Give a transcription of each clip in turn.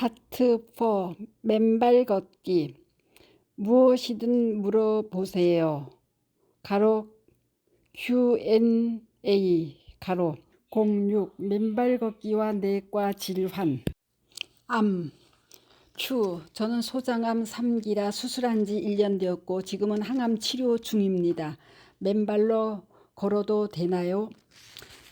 파트 4 맨발 걷기. 무엇이든 물어보세요. 가로 Q&A 가로 06 맨발 걷기와 내과 질환. 암. 저는 소장암 3기라 수술한 지 1년 되었고 지금은 항암 치료 중입니다. 맨발로 걸어도 되나요?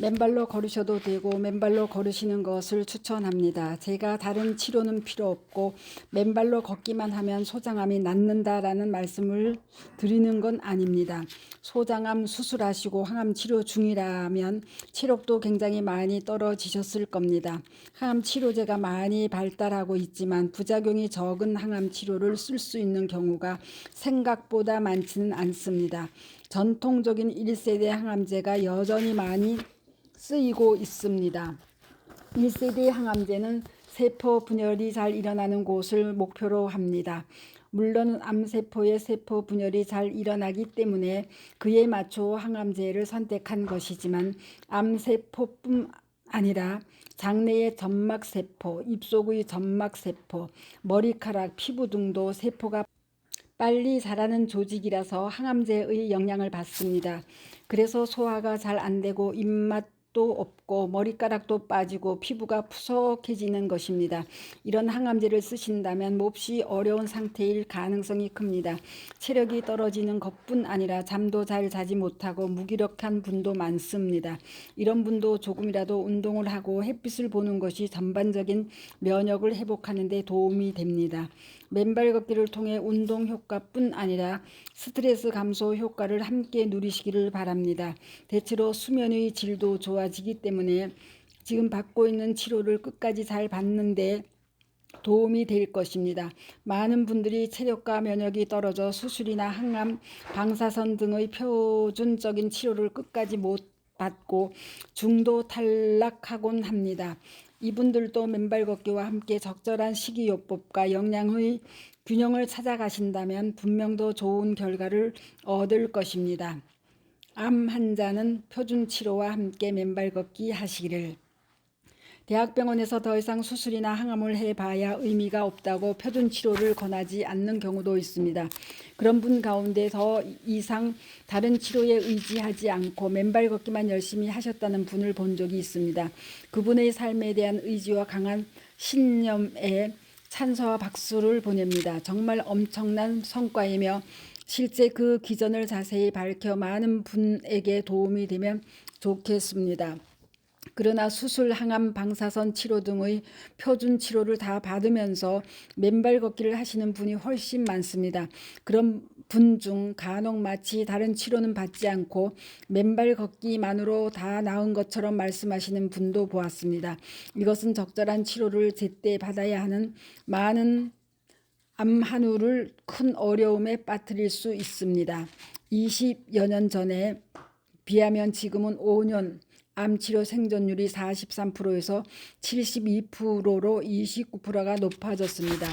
맨발로 걸으셔도 되고 맨발로 걸으시는 것을 추천합니다. 제가 다른 치료는 필요 없고 맨발로 걷기만 하면 소장암이 낫는다라는 말씀을 드리는 건 아닙니다. 소장암 수술하시고 항암 치료 중이라면 체력도 굉장히 많이 떨어지셨을 겁니다. 항암 치료제가 많이 발달하고 있지만 부작용이 적은 항암 치료를 쓸 수 있는 경우가 생각보다 많지는 않습니다. 전통적인 1세대 항암제가 여전히 많이 쓰이고 있습니다. 1세대 항암제는 세포 분열이 잘 일어나는 곳을 목표로 합니다. 물론 암세포의 세포 분열이 잘 일어나기 때문에 그에 맞춰 항암제를 선택한 것이지만 암세포뿐 아니라 장내의 점막세포, 입속의 점막세포, 머리카락, 피부 등도 세포가 빨리 자라는 조직이라서 항암제의 영향을 받습니다. 그래서 소화가 잘 안 되고 입맛도 없고 머리카락도 빠지고 피부가 푸석해지는 것입니다. 이런 항암제를 쓰신다면 몹시 어려운 상태일 가능성이 큽니다. 체력이 떨어지는 것뿐 아니라 잠도 잘 자지 못하고 무기력한 분도 많습니다. 이런 분도 조금이라도 운동을 하고 햇빛을 보는 것이 전반적인 면역을 회복하는 데 도움이 됩니다. 맨발 걷기를 통해 운동 효과뿐 아니라 스트레스 감소 효과를 함께 누리시기를 바랍니다. 대체로 수면의 질도 좋아지기 때문에 지금 받고 있는 치료를 끝까지 잘 받는데 도움이 될 것입니다. 많은 분들이 체력과 면역이 떨어져 수술이나 항암, 방사선 등의 표준적인 치료를 끝까지 못 받고 중도 탈락하곤 합니다. 이분들도 맨발 걷기와 함께 적절한 식이요법과 영양의 균형을 찾아가신다면 분명 더 좋은 결과를 얻을 것입니다. 암 환자는 표준 치료와 함께 맨발 걷기 하시기를. 대학병원에서 더 이상 수술이나 항암을 해봐야 의미가 없다고 표준 치료를 권하지 않는 경우도 있습니다. 그런 분 가운데 더 이상 다른 치료에 의지하지 않고 맨발 걷기만 열심히 하셨다는 분을 본 적이 있습니다. 그분의 삶에 대한 의지와 강한 신념에 찬사와 박수를 보냅니다. 정말 엄청난 성과이며 실제 그 기전을 자세히 밝혀 많은 분에게 도움이 되면 좋겠습니다. 그러나 수술, 항암, 방사선 치료 등의 표준 치료를 다 받으면서 맨발 걷기를 하시는 분이 훨씬 많습니다. 그런 분 중 간혹 마치 다른 치료는 받지 않고 맨발 걷기만으로 다 나은 것처럼 말씀하시는 분도 보았습니다. 이것은 적절한 치료를 제때 받아야 하는 많은 암 한우를 큰 어려움에 빠뜨릴 수 있습니다. 20여 년 전에 비하면 지금은 5년 암치료 생존율이 43%에서 72%로 29%가 높아졌습니다.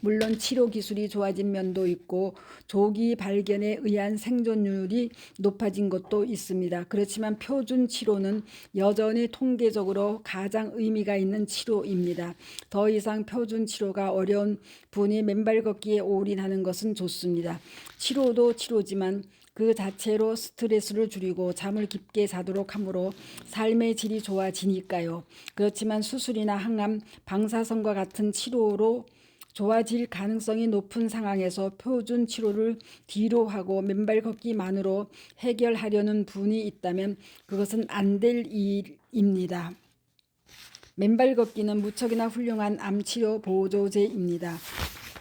물론 치료 기술이 좋아진 면도 있고 조기 발견에 의한 생존율이 높아진 것도 있습니다. 그렇지만 표준 치료는 여전히 통계적으로 가장 의미가 있는 치료입니다. 더 이상 표준 치료가 어려운 분이 맨발 걷기에 올인하는 것은 좋습니다. 치료도 치료지만 그 자체로 스트레스를 줄이고 잠을 깊게 자도록 하므로 삶의 질이 좋아지니까요. 그렇지만 수술이나 항암, 방사선과 같은 치료로 좋아질 가능성이 높은 상황에서 표준 치료를 뒤로 하고 맨발 걷기만으로 해결하려는 분이 있다면 그것은 안 될 일입니다. 맨발 걷기는 무척이나 훌륭한 암치료 보조제입니다.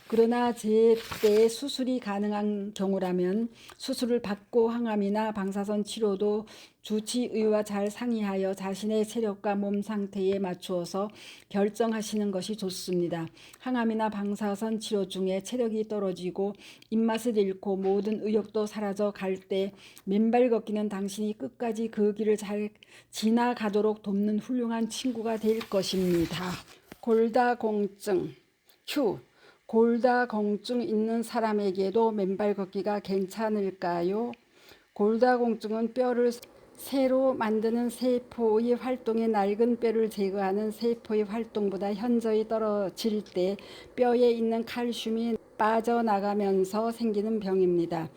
그러나 제때 수술이 가능한 경우라면 수술을 받고 항암이나 방사선 치료도 주치의와 잘 상의하여 자신의 체력과 몸 상태에 맞추어서 결정하시는 것이 좋습니다. 항암이나 방사선 치료 중에 체력이 떨어지고 입맛을 잃고 모든 의욕도 사라져 갈 때 맨발 걷기는 당신이 끝까지 그 길을 잘 지나가도록 돕는 훌륭한 친구가 될 것입니다. 골다공증. 골다공증 있는 사람에게도 맨발 걷기가 괜찮을까요? 골다공증은 뼈를 새로 만드는 세포의 활동에 낡은 뼈를 제거하는 세포의 활동보다 현저히 떨어질 때 뼈에 있는 칼슘이 빠져나가면서 생기는 병입니다.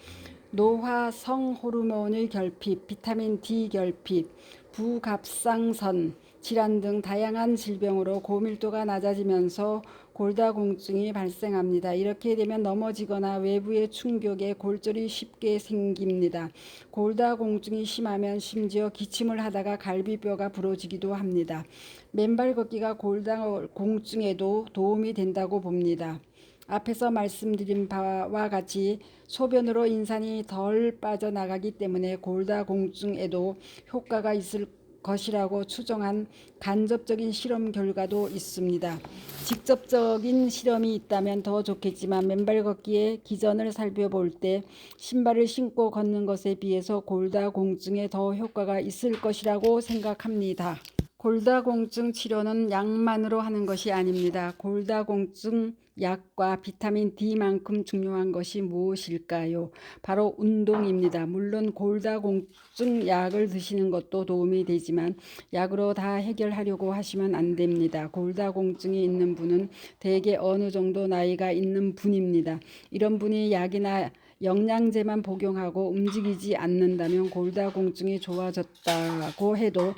노화성 호르몬의 결핍, 비타민 D 결핍, 부갑상선 질환 등 다양한 질병으로 고밀도가 낮아지면서 골다공증이 발생합니다. 이렇게 되면 넘어지거나 외부의 충격에 골절이 쉽게 생깁니다. 골다공증이 심하면 심지어 기침을 하다가 갈비뼈가 부러지기도 합니다. 맨발 걷기가 골다공증에도 도움이 된다고 봅니다. 앞에서 말씀드린 바와 같이 소변으로 인산이 덜 빠져나가기 때문에 골다공증에도 효과가 있을 것이라고 추정한 간접적인 실험 결과도 있습니다. 직접적인 실험이 있다면 더 좋겠지만 맨발 걷기의 기전을 살펴볼 때 신발을 신고 걷는 것에 비해서 골다공증에 더 효과가 있을 것이라고 생각합니다. 골다공증 치료는 약만으로 하는 것이 아닙니다. 골다공증 약과 비타민 D만큼 중요한 것이 무엇일까요? 바로 운동입니다. 물론 골다공증 약을 드시는 것도 도움이 되지만 약으로 다 해결하려고 하시면 안 됩니다. 골다공증이 있는 분은 대개 어느 정도 나이가 있는 분입니다. 이런 분이 약이나 영양제만 복용하고 움직이지 않는다면 골다공증이 좋아졌다고 해도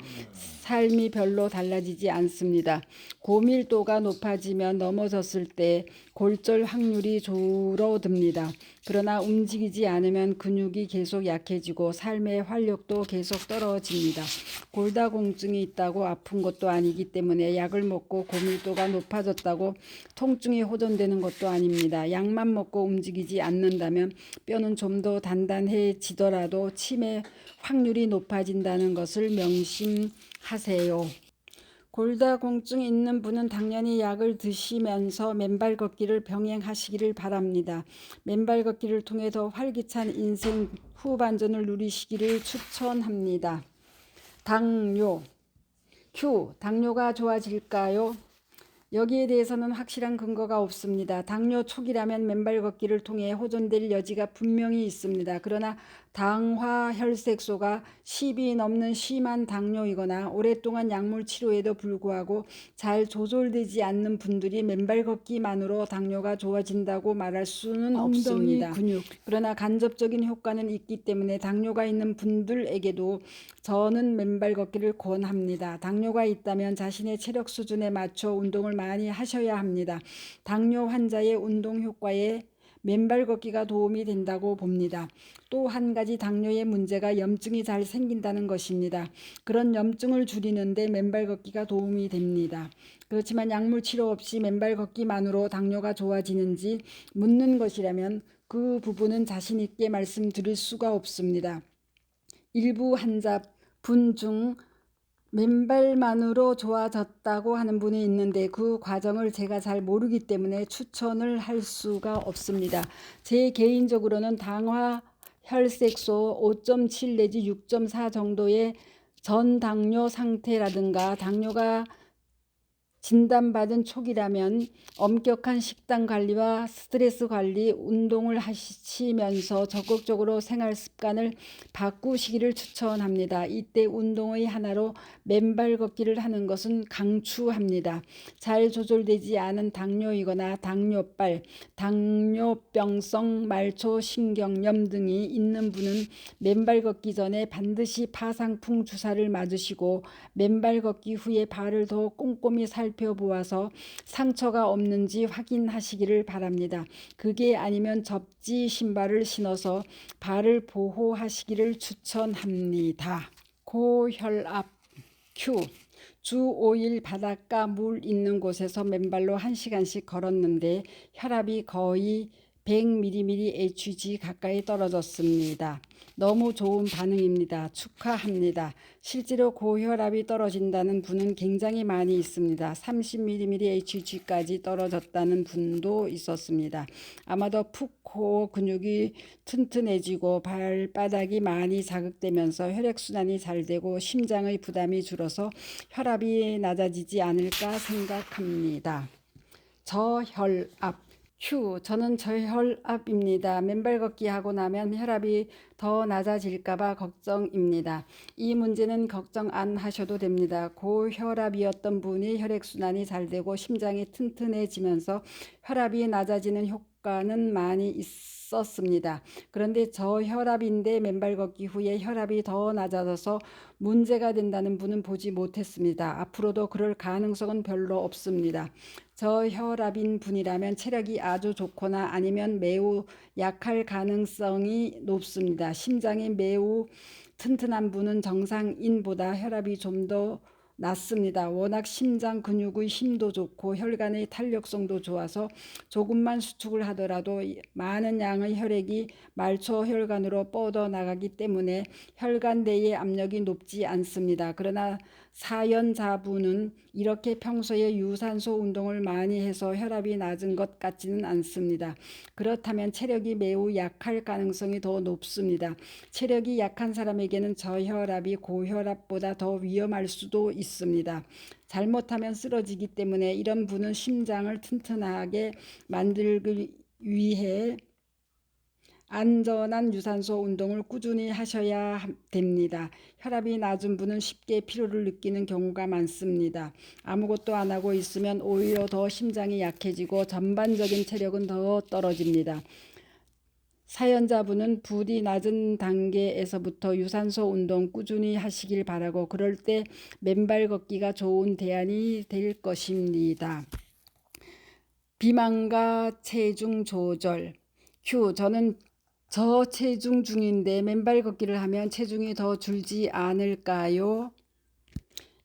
삶이 별로 달라지지 않습니다. 고밀도가 높아지면 넘어졌을 때 골절 확률이 줄어듭니다. 그러나 움직이지 않으면 근육이 계속 약해지고 삶의 활력도 계속 떨어집니다. 골다공증이 있다고 아픈 것도 아니기 때문에 약을 먹고 고밀도가 높아졌다고 통증이 호전되는 것도 아닙니다. 약만 먹고 움직이지 않는다면 뼈는 좀 더 단단해지더라도 치매 확률이 높아진다는 것을 명심하세요. 골다공증 있는 분은 당연히 약을 드시면서 맨발 걷기를 병행하시기를 바랍니다. 맨발 걷기를 통해 더 활기찬 인생 후반전을 누리시기를 추천합니다. 당뇨. 당뇨가 좋아질까요? 여기에 대해서는 확실한 근거가 없습니다. 당뇨 초기라면 맨발 걷기를 통해 호전될 여지가 분명히 있습니다. 그러나 당화혈색소가 10이 넘는 심한 당뇨이거나 오랫동안 약물 치료에도 불구하고 잘 조절되지 않는 분들이 맨발 걷기만으로 당뇨가 좋아진다고 말할 수는 없습니다. 근육. 그러나 간접적인 효과는 있기 때문에 당뇨가 있는 분들에게도 저는 맨발 걷기를 권합니다. 당뇨가 있다면 자신의 체력 수준에 맞춰 운동을 많이 하셔야 합니다. 당뇨 환자의 운동 효과에 맨발 걷기가 도움이 된다고 봅니다. 또 한 가지 당뇨의 문제가 염증이 잘 생긴다는 것입니다. 그런 염증을 줄이는데 맨발 걷기가 도움이 됩니다. 그렇지만 약물 치료 없이 맨발 걷기만으로 당뇨가 좋아지는지 묻는 것이라면 그 부분은 자신 있게 말씀드릴 수가 없습니다. 일부 환자분 중 맨발만으로 좋아졌다고 하는 분이 있는데 그 과정을 제가 잘 모르기 때문에 추천을 할 수가 없습니다. 제 개인적으로는 당화혈색소 5.7 내지 6.4 정도의 전당뇨 상태라든가 당뇨가 진단받은 초기라면 엄격한 식단 관리와 스트레스 관리, 운동을 하시면서 적극적으로 생활 습관을 바꾸시기를 추천합니다. 이때 운동의 하나로 맨발 걷기를 하는 것은 강추합니다. 잘 조절되지 않은 당뇨이거나 당뇨발, 당뇨병성 말초신경염 등이 있는 분은 맨발 걷기 전에 반드시 파상풍 주사를 맞으시고 맨발 걷기 후에 발을 더 꼼꼼히 살펴보아서 상처가 없는지 확인하시기를 바랍니다. 그게 아니면 접지 신발을 신어서 발을 보호하시기를 추천합니다. 고혈압 주 5일 바닷가 물 있는 곳에서 맨발로 1시간씩 걸었는데 혈압이 거의 100mmHg 가까이 떨어졌습니다. 너무 좋은 반응입니다. 축하합니다. 실제로 고혈압이 떨어진다는 분은 굉장히 많이 있습니다. 30mmHg까지 떨어졌다는 분도 있었습니다. 아마도 푹코 근육이 튼튼해지고 발바닥이 많이 자극되면서 혈액순환이 잘 되고 심장의 부담이 줄어서 혈압이 낮아지지 않을까 생각합니다. 저혈압 휴, 저는 저혈압입니다. 맨발 걷기 하고 나면 혈압이 더 낮아질까봐 걱정입니다. 이 문제는 걱정 안 하셔도 됩니다. 고혈압이었던 분이 혈액순환이 잘 되고 심장이 튼튼해지면서 혈압이 낮아지는 효과는 많이 있었습니다. 그런데 저혈압인데 맨발 걷기 후에 혈압이 더 낮아져서 문제가 된다는 분은 보지 못했습니다. 앞으로도 그럴 가능성은 별로 없습니다. 저혈압인 분이라면 체력이 아주 좋거나 아니면 매우 약할 가능성이 높습니다. 심장이 매우 튼튼한 분은 정상인보다 혈압이 좀 더 낮습니다. 워낙 심장 근육의 힘도 좋고 혈관의 탄력성도 좋아서 조금만 수축을 하더라도 많은 양의 혈액이 말초 혈관으로 뻗어나가기 때문에 혈관 내의 압력이 높지 않습니다. 그러나 사연자분은 이렇게 평소에 유산소 운동을 많이 해서 혈압이 낮은 것 같지는 않습니다. 그렇다면 체력이 매우 약할 가능성이 더 높습니다. 체력이 약한 사람에게는 저혈압이 고혈압보다 더 위험할 수도 있습니다. 잘못하면 쓰러지기 때문에 이런 분은 심장을 튼튼하게 만들기 위해 안전한 유산소 운동을 꾸준히 하셔야 됩니다. 혈압이 낮은 분은 쉽게 피로를 느끼는 경우가 많습니다. 아무것도 안 하고 있으면 오히려 더 심장이 약해지고 전반적인 체력은 더 떨어집니다. 사연자분은 부디 낮은 단계에서부터 유산소 운동 꾸준히 하시길 바라고 그럴 때 맨발 걷기가 좋은 대안이 될 것입니다. 비만과 체중 조절. 저는 저체중 중인데 맨발 걷기를 하면 체중이 더 줄지 않을까요?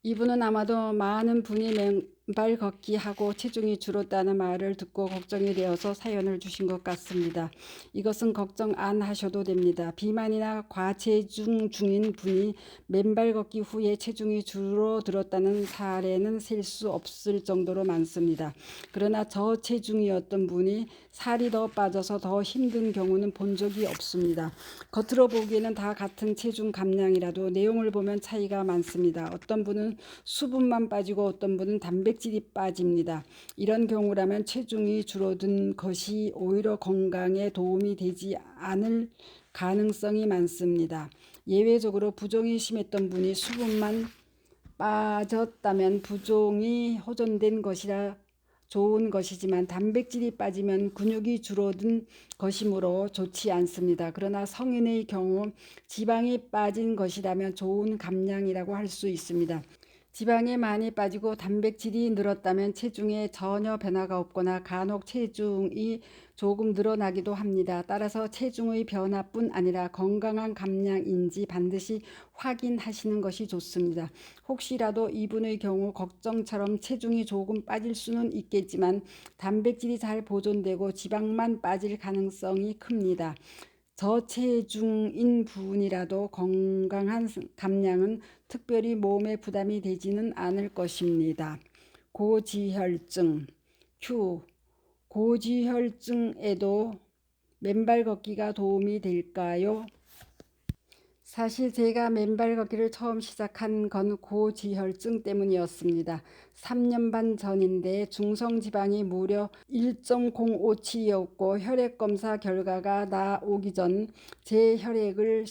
이분은 아마도 많은 분이 맨발 걷기 하고 체중이 줄었다는 말을 듣고 걱정이 되어서 사연을 주신 것 같습니다. 이것은 걱정 안 하셔도 됩니다. 비만이나 과체중 중인 분이 맨발 걷기 후에 체중이 줄어들었다는 사례는 셀 수 없을 정도로 많습니다. 그러나 저체중이었던 분이 살이 더 빠져서 더 힘든 경우는 본 적이 없습니다. 겉으로 보기에는 다 같은 체중 감량이라도 내용을 보면 차이가 많습니다. 어떤 분은 수분만 빠지고 어떤 분은 단백질이 빠집니다. 이런 경우라면 체중이 줄어든 것이 오히려 건강에 도움이 되지 않을 가능성이 많습니다. 예외적으로 부종이 심했던 분이 수분만 빠졌다면 부종이 호전된 것이라 좋은 것이지만 단백질이 빠지면 근육이 줄어든 것이므로 좋지 않습니다. 그러나 성인의 경우 지방이 빠진 것이라면 좋은 감량이라고 할 수 있습니다. 지방이 많이 빠지고 단백질이 늘었다면 체중에 전혀 변화가 없거나 간혹 체중이 조금 늘어나기도 합니다. 따라서 체중의 변화뿐 아니라 건강한 감량인지 반드시 확인하시는 것이 좋습니다. 혹시라도 이분의 경우 걱정처럼 체중이 조금 빠질 수는 있겠지만 단백질이 잘 보존되고 지방만 빠질 가능성이 큽니다. 저체중인 분이라도 건강한 감량은 특별히 몸에 부담이 되지는 않을 것입니다. 고지혈증. 고지혈증에도 맨발 걷기가 도움이 될까요? 사실 제가 맨발 걷기를 처음 시작한 건 고지혈증 때문이었습니다. 3년 반 전인데 중성지방이 무려 1.05치였고 혈액검사 결과가 나오기 전 제 혈액을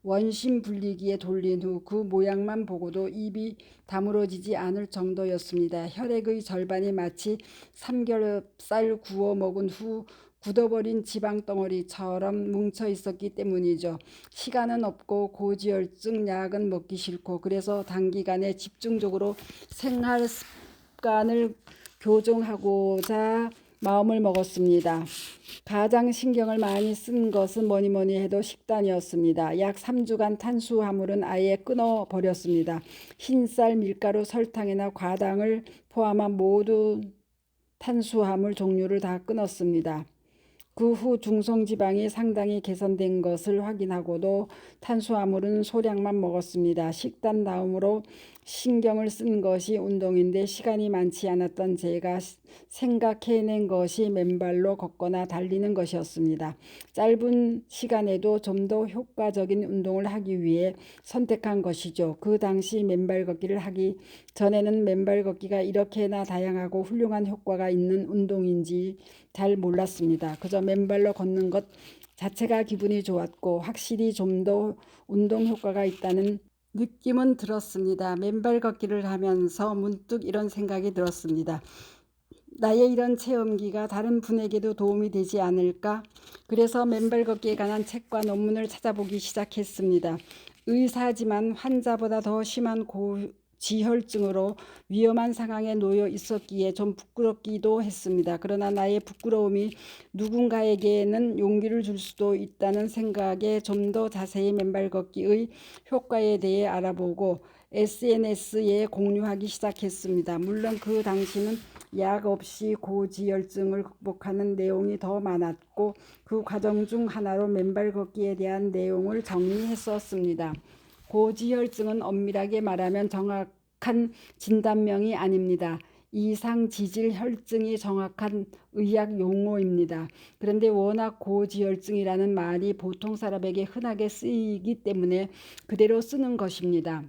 원심 분리기에 돌린 후 그 모양만 보고도 입이 다물어지지 않을 정도였습니다. 혈액의 절반이 마치 삼겹살 구워 먹은 후 굳어버린 지방덩어리처럼 뭉쳐 있었기 때문이죠. 시간은 없고 고지혈증 약은 먹기 싫고 그래서 단기간에 집중적으로 생활 습관을 교정하고자 마음을 먹었습니다. 가장 신경을 많이 쓴 것은 뭐니 해도 식단이었습니다. 약 3주간 탄수화물은 아예 끊어버렸습니다. 흰쌀, 밀가루, 설탕이나 과당을 포함한 모든 탄수화물 종류를 다 끊었습니다. 그 후 중성지방이 상당히 개선된 것을 확인하고도 탄수화물은 소량만 먹었습니다. 식단 다음으로 신경을 쓴 것이 운동인데 시간이 많지 않았던 제가 생각해낸 것이 맨발로 걷거나 달리는 것이었습니다. 짧은 시간에도 좀 더 효과적인 운동을 하기 위해 선택한 것이죠. 그 당시 맨발 걷기를 하기 전에는 맨발 걷기가 이렇게나 다양하고 훌륭한 효과가 있는 운동인지 잘 몰랐습니다. 그저 맨발로 걷는 것 자체가 기분이 좋았고 확실히 좀 더 운동 효과가 있다는 느낌은 들었습니다. 맨발 걷기를 하면서 문득 이런 생각이 들었습니다. 나의 이런 체험기가 다른 분에게도 도움이 되지 않을까? 그래서 맨발 걷기에 관한 책과 논문을 찾아보기 시작했습니다. 의사지만 환자보다 더 심한 고지혈증으로 위험한 상황에 놓여 있었기에 좀 부끄럽기도 했습니다. 그러나 나의 부끄러움이 누군가에게는 용기를 줄 수도 있다는 생각에 좀 더 자세히 맨발 걷기의 효과에 대해 알아보고 SNS에 공유하기 시작했습니다. 물론 그 당시는 약 없이 고지혈증을 극복하는 내용이 더 많았고 그 과정 중 하나로 맨발 걷기에 대한 내용을 정리했었습니다. 고지혈증은 엄밀하게 말하면 정확한 진단명이 아닙니다. 이상지질혈증이 정확한 의학 용어입니다. 그런데 워낙 고지혈증이라는 말이 보통 사람에게 흔하게 쓰이기 때문에 그대로 쓰는 것입니다.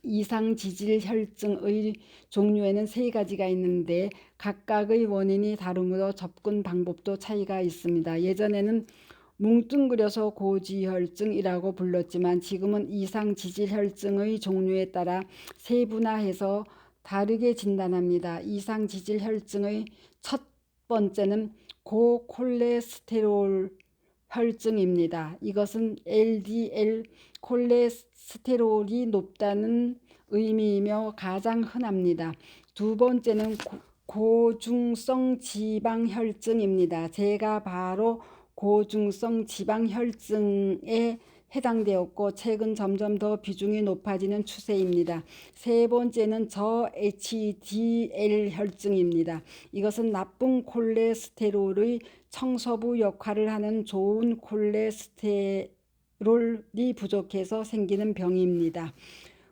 이상지질혈증의 종류에는 3가지가 있는데 각각의 원인이 다르므로 접근 방법도 차이가 있습니다. 예전에는 뭉뚱그려서 고지혈증이라고 불렀지만 지금은 이상지질혈증의 종류에 따라 세분화해서 다르게 진단합니다. 이상지질혈증의 첫 번째는 고콜레스테롤 혈증입니다. 이것은 LDL 콜레스테롤이 높다는 의미이며 가장 흔합니다. 두 번째는 고중성 지방혈증입니다. 제가 바로 고중성 지방혈증에 해당되었고 최근 점점 더 비중이 높아지는 추세입니다. 세 번째는 저HDL 혈증입니다. 이것은 나쁜 콜레스테롤의 청소부 역할을 하는 좋은 콜레스테롤이 부족해서 생기는 병입니다.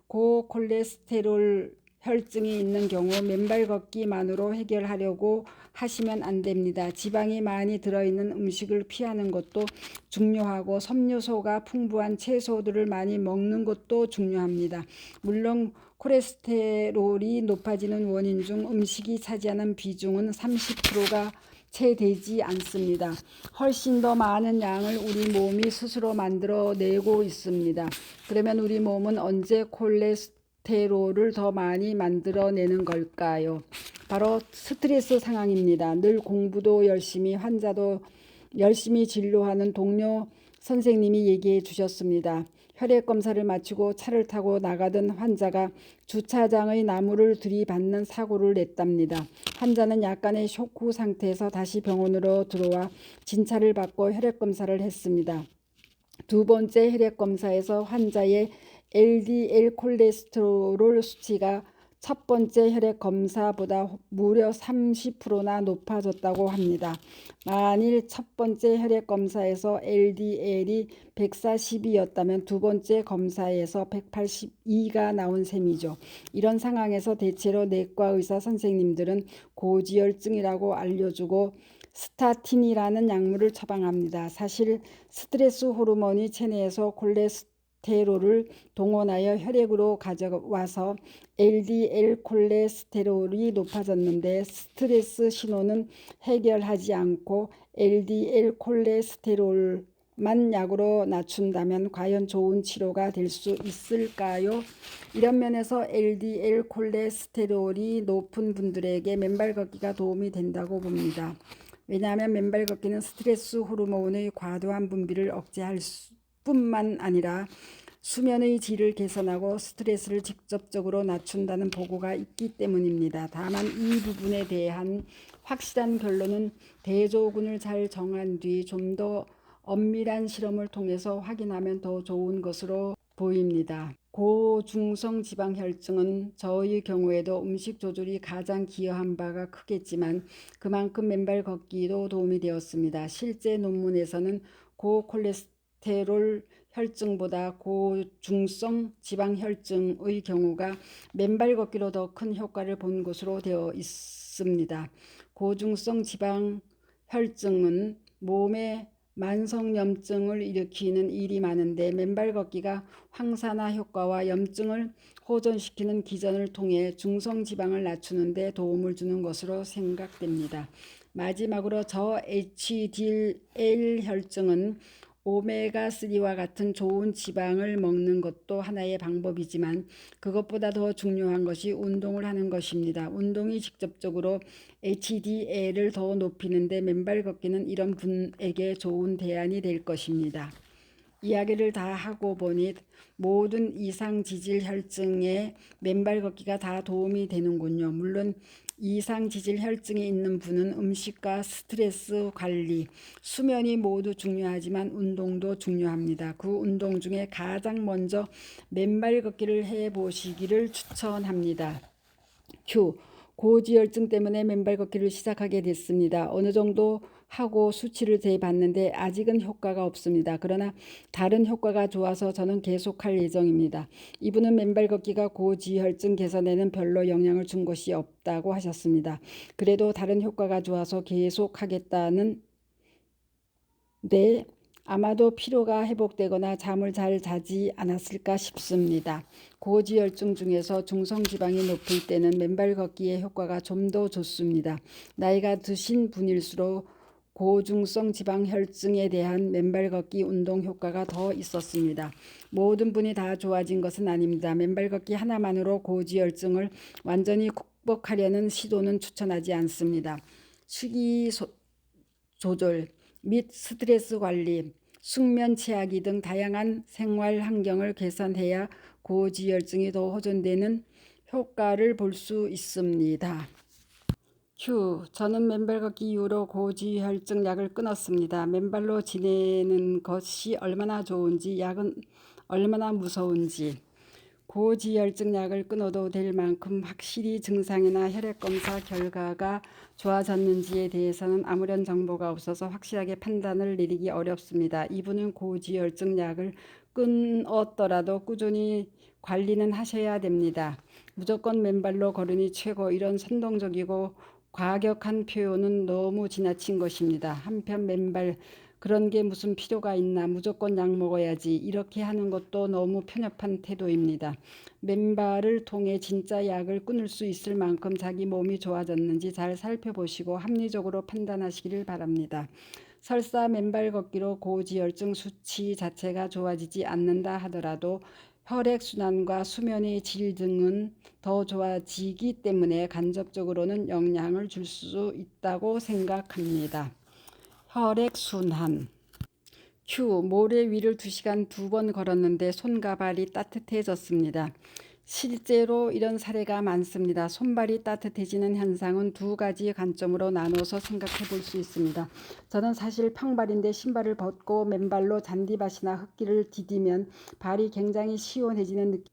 고콜레스테롤 혈증이 있는 경우 맨발 걷기만으로 해결하려고 하시면 안 됩니다. 지방이 많이 들어있는 음식을 피하는 것도 중요하고 섬유소가 풍부한 채소들을 많이 먹는 것도 중요합니다. 물론 콜레스테롤이 높아지는 원인 중 음식이 차지하는 비중은 30%가 채 되지 않습니다. 훨씬 더 많은 양을 우리 몸이 스스로 만들어내고 있습니다. 그러면 우리 몸은 언제 콜레스테롤을 더 많이 만들어내는 걸까요? 바로 스트레스 상황입니다. 늘 공부도 열심히 환자도 열심히 진료하는 동료 선생님이 얘기해 주셨습니다. 혈액 검사를 마치고 차를 타고 나가던 환자가 주차장의 나무를 들이받는 사고를 냈답니다. 환자는 약간의 쇼크 상태에서 다시 병원으로 들어와 진찰을 받고 혈액 검사를 했습니다. 두 번째 혈액 검사에서 환자의 LDL 콜레스테롤 수치가 첫 번째 혈액 검사보다 무려 30%나 높아졌다고 합니다. 만일 첫 번째 혈액 검사에서 LDL이 140이었다면 두 번째 검사에서 182가 나온 셈이죠. 이런 상황에서 대체로 내과 의사 선생님들은 고지혈증이라고 알려주고 스타틴이라는 약물을 처방합니다. 사실 스트레스 호르몬이 체내에서 콜레스테롤을 동원하여 혈액으로 가져와서 LDL 콜레스테롤이 높아졌는데 스트레스 신호는 해결하지 않고 LDL 콜레스테롤만 약으로 낮춘다면 과연 좋은 치료가 될 수 있을까요? 이런 면에서 LDL 콜레스테롤이 높은 분들에게 맨발 걷기가 도움이 된다고 봅니다. 왜냐하면 맨발 걷기는 스트레스 호르몬의 과도한 분비를 억제할 뿐만 아니라 수면의 질을 개선하고 스트레스를 직접적으로 낮춘다는 보고가 있기 때문입니다. 다만 이 부분에 대한 확실한 결론은 대조군을 잘 정한 뒤 좀 더 엄밀한 실험을 통해서 확인하면 더 좋은 것으로 보입니다. 고중성 지방혈증은 저의 경우에도 음식 조절이 가장 기여한 바가 크겠지만 그만큼 맨발 걷기도 도움이 되었습니다. 실제 논문에서는 고콜레스테롤 혈증보다 고중성 지방혈증의 경우가 맨발 걷기로 더 큰 효과를 본 것으로 되어 있습니다. 고중성 지방혈증은 몸에 만성염증을 일으키는 일이 많은데 맨발 걷기가 황산화 효과와 염증을 호전시키는 기전을 통해 중성지방을 낮추는 데 도움을 주는 것으로 생각됩니다. 마지막으로 저 HDL 혈증은 오메가3와 같은 좋은 지방을 먹는 것도 하나의 방법이지만 그것보다 더 중요한 것이 운동을 하는 것입니다. 운동이 직접적으로 HDL을 더 높이는데 맨발 걷기는 이런 분에게 좋은 대안이 될 것입니다. 이야기를 다 하고 보니 모든 이상 지질 혈증에 맨발 걷기가 다 도움이 되는군요. 물론 이상 지질 혈증이 있는 분은 음식과 스트레스 관리, 수면이 모두 중요하지만 운동도 중요합니다. 그 운동 중에 가장 먼저 맨발 걷기를 해보시기를 추천합니다. 큐. 고지혈증 때문에 맨발 걷기를 시작하게 됐습니다. 어느 정도 하고 수치를 재봤는데 아직은 효과가 없습니다. 그러나 다른 효과가 좋아서 저는 계속할 예정입니다. 이분은 맨발 걷기가 고지혈증 개선에는 별로 영향을 준 것이 없다고 하셨습니다. 그래도 다른 효과가 좋아서 계속하겠다는 데 아마도 피로가 회복되거나 잠을 잘 자지 않았을까 싶습니다. 고지혈증 중에서 중성지방이 높을 때는 맨발 걷기의 효과가 좀 더 좋습니다. 나이가 드신 분일수록 고중성 지방혈증에 대한 맨발 걷기 운동 효과가 더 있었습니다. 모든 분이 다 좋아진 것은 아닙니다. 맨발 걷기 하나만으로 고지혈증을 완전히 극복하려는 시도는 추천하지 않습니다. 식이 조절 및 스트레스 관리, 숙면 취하기 등 다양한 생활 환경을 개선해야 고지혈증이 더 호전되는 효과를 볼 수 있습니다. 큐. 저는 맨발 걷기 이후로 고지혈증 약을 끊었습니다. 맨발로 지내는 것이 얼마나 좋은지, 약은 얼마나 무서운지. 고지혈증 약을 끊어도 될 만큼 확실히 증상이나 혈액검사 결과가 좋아졌는지에 대해서는 아무런 정보가 없어서 확실하게 판단을 내리기 어렵습니다. 이분은 고지혈증 약을 끊었더라도 꾸준히 관리는 하셔야 됩니다. 무조건 맨발로 걸으니 최고, 이런 선동적이고 과격한 표현은 너무 지나친 것입니다. 한편 맨발 그런 게 무슨 필요가 있나, 무조건 약 먹어야지, 이렇게 하는 것도 너무 편협한 태도입니다. 맨발을 통해 진짜 약을 끊을 수 있을 만큼 자기 몸이 좋아졌는지 잘 살펴보시고 합리적으로 판단하시기를 바랍니다. 설사 맨발 걷기로 고지혈증 수치 자체가 좋아지지 않는다 하더라도 혈액순환과 수면의 질 등은 더 좋아지기 때문에 간접적으로는 영향을 줄 수 있다고 생각합니다. 혈액순환. 큐. 모래 위를 2시간 2번 걸었는데 손과 발이 따뜻해졌습니다. 실제로 이런 사례가 많습니다. 손발이 따뜻해지는 현상은 두 가지 관점으로 나눠서 생각해 볼 수 있습니다. 저는 사실 평발인데 신발을 벗고 맨발로 잔디밭이나 흙길을 디디면 발이 굉장히 시원해지는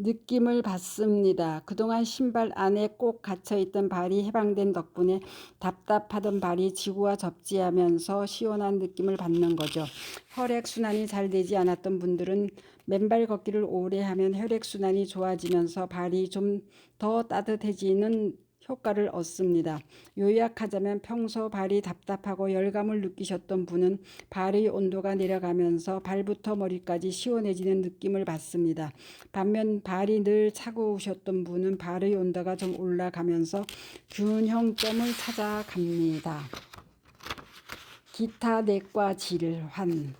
느낌을 받습니다. 그동안 신발 안에 꼭 갇혀있던 발이 해방된 덕분에 답답하던 발이 지구와 접지하면서 시원한 느낌을 받는 거죠. 혈액순환이 잘 되지 않았던 분들은 맨발 걷기를 오래 하면 혈액순환이 좋아지면서 발이 좀 더 따뜻해지는 효과를 얻습니다. 요약하자면 평소 발이 답답하고 열감을 느끼셨던 분은 발의 온도가 내려가면서 발부터 머리까지 시원해지는 느낌을 받습니다. 반면 발이 늘 차가우셨던 분은 발의 온도가 좀 올라가면서 균형점을 찾아갑니다. 기타 내과 질환.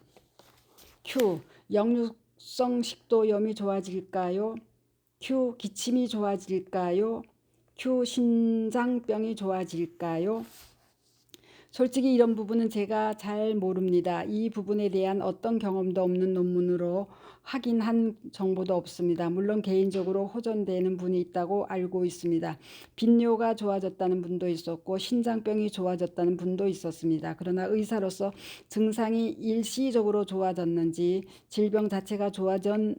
큐. 역류성 식도염이 좋아질까요? 큐. 기침이 좋아질까요? 큐. 신장병이 좋아질까요? 솔직히 이런 부분은 제가 잘 모릅니다. 이 부분에 대한 어떤 경험도 없는 논문으로 확인한 정보도 없습니다. 물론 개인적으로 호전되는 분이 있다고 알고 있습니다. 빈뇨가 좋아졌다는 분도 있었고 신장병이 좋아졌다는 분도 있었습니다. 그러나 의사로서 증상이 일시적으로 좋아졌는지 질병 자체가 좋아졌는지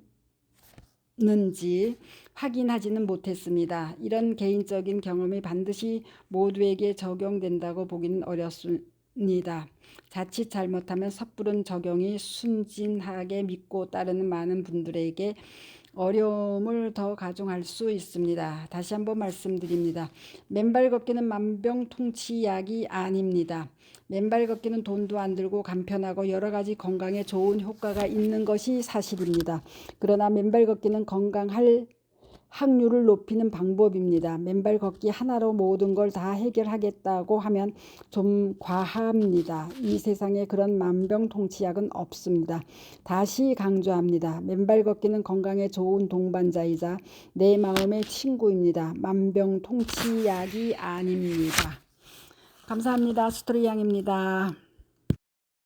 있는지 확인하지는 못했습니다. 이런 개인적인 경험이 반드시 모두에게 적용된다고 보기는 어렵습니다. 자칫 잘못하면 섣부른 적용이 순진하게 믿고 따르는 많은 분들에게 어려움을 더 가중할 수 있습니다. 다시 한번 말씀드립니다. 맨발 걷기는 만병통치약이 아닙니다. 맨발 걷기는 돈도 안 들고 간편하고 여러 가지 건강에 좋은 효과가 있는 것이 사실입니다. 그러나 맨발 걷기는 건강할 확률을 높이는 방법입니다. 맨발 걷기 하나로 모든 걸 다 해결하겠다고 하면 좀 과합니다. 이 세상에 그런 만병통치약은 없습니다. 다시 강조합니다. 맨발 걷기는 건강에 좋은 동반자이자 내 마음의 친구입니다. 만병통치약이 아닙니다. 감사합니다. 스토리 양입니다.